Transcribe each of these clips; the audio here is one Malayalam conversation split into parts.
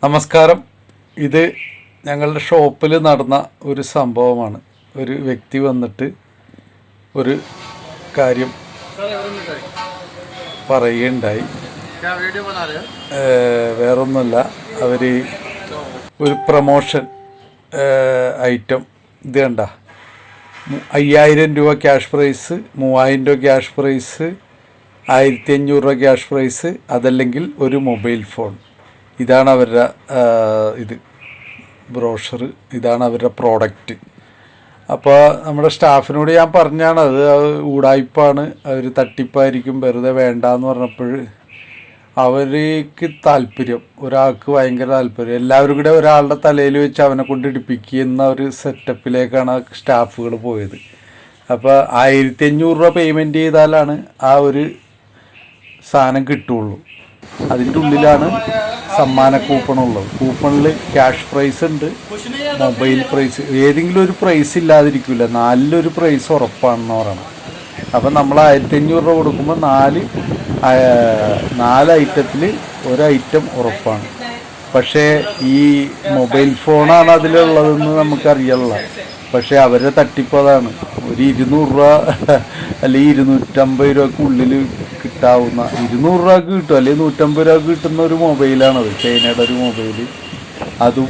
നമസ്കാരം. ഇത് ഞങ്ങളുടെ ഷോപ്പിൽ നടന്ന ഒരു സംഭവമാണ്. ഒരു വ്യക്തി വന്നിട്ട് ഒരു കാര്യം പറയുകയുണ്ടായി. വേറൊന്നുമല്ല, അവർ ഒരു പ്രമോഷൻ ഐറ്റം ഇത് കണ്ട 5000 രൂപ ക്യാഷ് പ്രൈസ്, 3000 രൂപ ക്യാഷ് പ്രൈസ്, 1500 രൂപ ക്യാഷ് പ്രൈസ്, അതല്ലെങ്കിൽ ഒരു മൊബൈൽ ഫോൺ. ഇതാണ് അവരുടെ ബ്രോഷർ, ഇതാണ് അവരുടെ പ്രോഡക്റ്റ്. അപ്പോൾ നമ്മുടെ സ്റ്റാഫിനോട് ഞാൻ പറഞ്ഞാണ് അത് ഊടായ്പാണ്, അവർ തട്ടിപ്പായിരിക്കും, വെറുതെ വേണ്ടാന്ന് പറഞ്ഞപ്പോൾ അവർക്ക് താല്പര്യം, ഒരാൾക്ക് ഭയങ്കര താല്പര്യം, എല്ലാവരും കൂടെ ഒരാളുടെ തലയിൽ വെച്ച് അവനെ കൊണ്ട് ഇടിപ്പിക്കുന്ന ഒരു സെറ്റപ്പിലേക്കാണ് സ്റ്റാഫുകൾ പോയത്. അപ്പോൾ 1500 രൂപ പേയ്മെൻറ്റ് ചെയ്താലാണ് ആ ഒരു സാധനം കിട്ടുള്ളൂ. അതിൻ്റെ ഉള്ളിലാണ് സമ്മാന കൂപ്പണുള്ളത്. കൂപ്പണിൽ ക്യാഷ് പ്രൈസ് ഉണ്ട്, മൊബൈൽ പ്രൈസ്, ഏതെങ്കിലും ഒരു പ്രൈസ് ഇല്ലാതിരിക്കില്ല, 4 പ്രൈസ് ഉറപ്പാണെന്ന് പറയണം. അപ്പം നമ്മൾ 1500 രൂപ കൊടുക്കുമ്പോൾ 4 ഐറ്റത്തിൽ ഒരു ഐറ്റം ഉറപ്പാണ്. പക്ഷേ ഈ മൊബൈൽ ഫോണാണ് അതിലുള്ളതെന്ന് നമുക്കറിയില്ല. പക്ഷേ അവരുടെ തട്ടിപ്പ് അതാണ്. ഒരു 200 രൂപ അല്ലെങ്കിൽ 250 രൂപക്കുള്ളിൽ കിട്ടാവുന്ന, 200 രൂപക്ക് കിട്ടും അല്ലെങ്കിൽ 150 രൂപക്ക് കിട്ടുന്ന ഒരു മൊബൈലാണത്, ചൈനയുടെ ഒരു മൊബൈൽ. അതും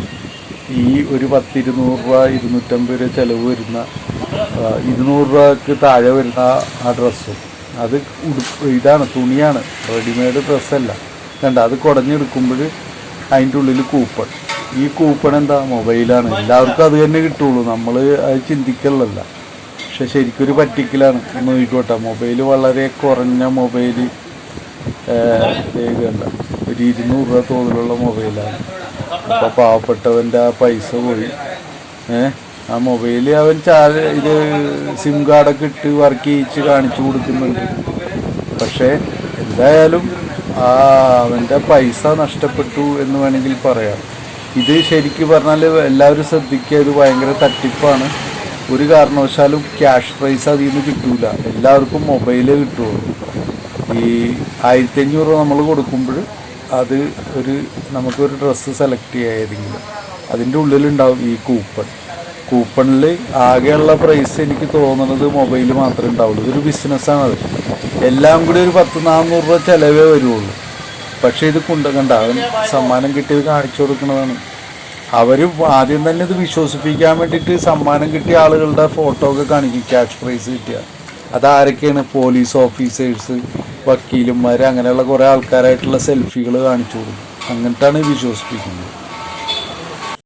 ഈ ഒരു 10-200 രൂപ 250 രൂപ ചിലവ് വരുന്ന, 200 രൂപക്ക് താഴെ വരുന്ന ആ ഡ്രസ്സും, അത് ഇതാണ്, തുണിയാണ്, റെഡിമെയ്ഡ് ഡ്രസ്സല്ല. കണ്ട, അത് കുടഞ്ഞെടുക്കുമ്പോൾ അതിൻ്റെ ഉള്ളിൽ കൂപ്പൺ. ഈ കൂപ്പൺ എന്താ? മൊബൈലാണ്. എല്ലാവർക്കും അത് തന്നെ കിട്ടുള്ളൂ, നമ്മൾ അത് ചിന്തിക്കലല്ല. പക്ഷെ ശരിക്കൊരു പറ്റിക്കലാണ്. നോക്കിക്കോട്ടെ, മൊബൈൽ വളരെ കുറഞ്ഞ മൊബൈൽ, കണ്ട, ഒരു 200 രൂപ തോതിലുള്ള മൊബൈലാണ്. അപ്പോൾ പാവപ്പെട്ടവൻ്റെ ആ പൈസ പോയി. ആ മൊബൈൽ അവൻ ഇത് സിം കാർഡൊക്കെ ഇട്ട് വർക്ക് ചെയ്യിച്ച് കാണിച്ചു കൊടുക്കുന്നുണ്ട്. പക്ഷേ എന്തായാലും അവൻ്റെ പൈസ നഷ്ടപ്പെട്ടു എന്ന് വേണമെങ്കിൽ പറയാം. ഇത് ശരിക്കും പറഞ്ഞാൽ എല്ലാവരും ശ്രദ്ധിക്കുക, ഇത് ഭയങ്കര തട്ടിപ്പാണ്. ഒരു കാരണവശാലും ക്യാഷ് പ്രൈസ് അതിൽ നിന്ന് കിട്ടൂല, എല്ലാവർക്കും മൊബൈലേ കിട്ടുള്ളൂ. ഈ 1500 രൂപ നമ്മൾ കൊടുക്കുമ്പോൾ അത് നമുക്കൊരു ഡ്രസ്സ് സെലക്ട് ചെയ്യുക ഏതെങ്കിലും, അതിൻ്റെ ഉള്ളിലുണ്ടാവും ഈ കൂപ്പണിൽ ആകെയുള്ള പ്രൈസ് എനിക്ക് തോന്നുന്നത് മൊബൈൽ മാത്രമേ ഉണ്ടാവുള്ളൂ. ഇതൊരു ബിസിനസ്സാണത്. എല്ലാം കൂടി ഒരു 100-400 രൂപ ചിലവേ വരുള്ളൂ. പക്ഷേ ഇത് കണ്ട, അവൻ സമ്മാനം കിട്ടിയത് കാണിച്ചു കൊടുക്കുന്നതാണ്. അവർ ആദ്യം തന്നെ ഇത് വിശ്വസിപ്പിക്കാൻ വേണ്ടിയിട്ട് സമ്മാനം കിട്ടിയ ആളുകളുടെ ഫോട്ടോ ഒക്കെ കാണിക്കും, ക്യാഷ് പ്രൈസ് കിട്ടിയ. അതാരൊക്കെയാണ്? പോലീസ് ഓഫീസേഴ്സ്, വക്കീലന്മാർ, അങ്ങനെയുള്ള കുറേ ആൾക്കാരായിട്ടുള്ള സെൽഫികൾ കാണിച്ചു കൊടുക്കും. അങ്ങനത്താണ് വിശ്വസിപ്പിക്കുന്നത്.